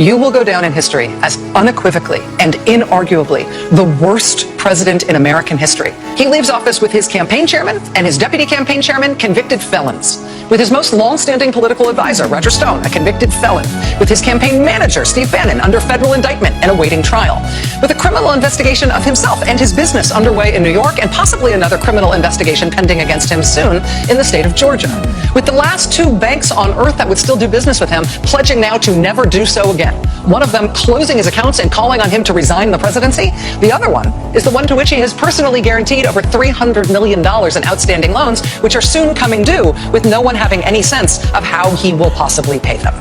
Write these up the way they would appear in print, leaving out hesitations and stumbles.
You will go down in history as unequivocally and inarguably the worst president in American history. He leaves office with his campaign chairman and his deputy campaign chairman convicted felons, with his most long-standing political advisor, Roger Stone, a convicted felon, with his campaign manager, Steve Bannon, under federal indictment and awaiting trial, with a criminal investigation of himself and his business underway in New York, and possibly another criminal investigation pending against him soon in the state of Georgia, with the last two banks on earth that would still do business with him pledging now to never do so again. One of them closing his accounts and calling on him to resign the presidency. The other one is the one to which he has personally guaranteed over $300 million in outstanding loans, which are soon coming due, with no one having any sense of how he will possibly pay them.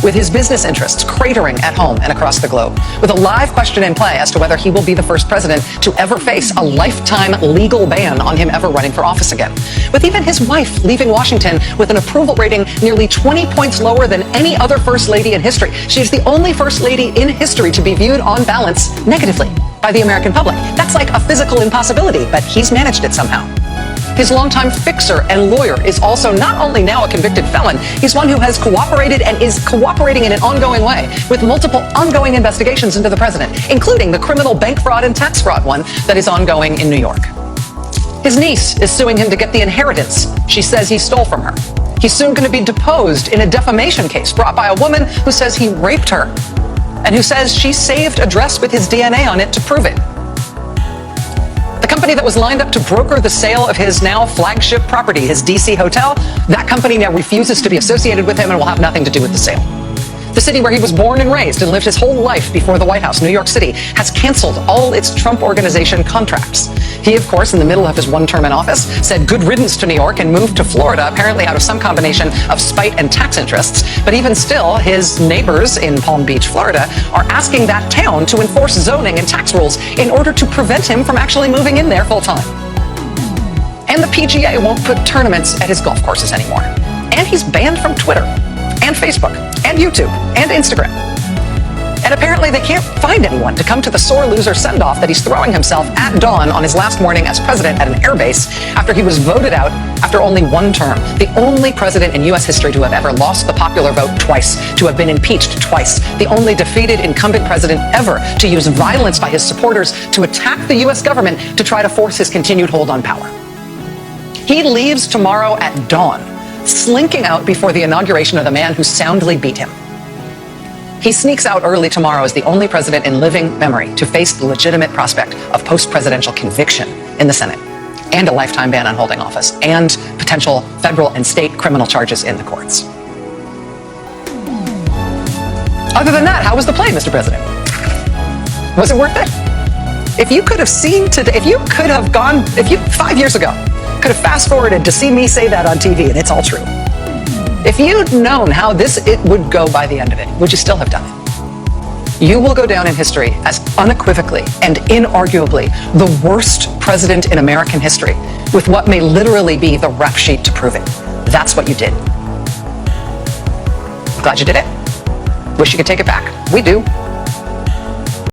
With his business interests cratering at home and across the globe, with a live question in play as to whether he will be the first president to ever face a lifetime legal ban on him ever running for office again, with even his wife leaving Washington with an approval rating nearly 20 points lower than any other first lady in history. She is the only first lady in history to be viewed on balance negatively by the American public. That's like a physical impossibility, but he's managed it somehow. His longtime fixer and lawyer is also not only now a convicted felon, he's one who has cooperated and is cooperating in an ongoing way with multiple ongoing investigations into the president, including the criminal bank fraud and tax fraud one that is ongoing in New York. His niece is suing him to get the inheritance she says he stole from her. He's soon going to be deposed in a defamation case brought by a woman who says he raped her and who says she saved a dress with his DNA on it to prove it. The company that was lined up to broker the sale of his now flagship property, his DC hotel, that company now refuses to be associated with him and will have nothing to do with the sale. The city where he was born and raised and lived his whole life before the White House, New York City, has canceled all its Trump Organization contracts. He, of course, in the middle of his one term in office, said good riddance to New York and moved to Florida, apparently out of some combination of spite and tax interests. But even still, his neighbors in Palm Beach, Florida, are asking that town to enforce zoning and tax rules in order to prevent him from actually moving in there full time. And the PGA won't put tournaments at his golf courses anymore. And he's banned from Twitter and Facebook and YouTube and Instagram. And apparently they can't find anyone to come to the sore loser send-off that he's throwing himself at dawn on his last morning as president at an airbase after he was voted out after only one term. The only president in U.S. history to have ever lost the popular vote twice, to have been impeached twice. The only defeated incumbent president ever to use violence by his supporters to attack the U.S. government to try to force his continued hold on power. He leaves tomorrow at dawn, slinking out before the inauguration of the man who soundly beat him. He sneaks out early tomorrow as the only president in living memory to face the legitimate prospect of post-presidential conviction in the Senate and a lifetime ban on holding office and potential federal and state criminal charges in the courts. Other than that, how was the play, Mr. President? Was it worth it? If you could have seen today, if you 5 years ago could have fast forwarded to see me say that on TV, and it's all true. If you'd known how it would go by the end of it, would you still have done it? You will go down in history as unequivocally and inarguably the worst president in American history, with what may literally be the rap sheet to prove it. That's what you did. Glad you did it. Wish you could take it back. We do.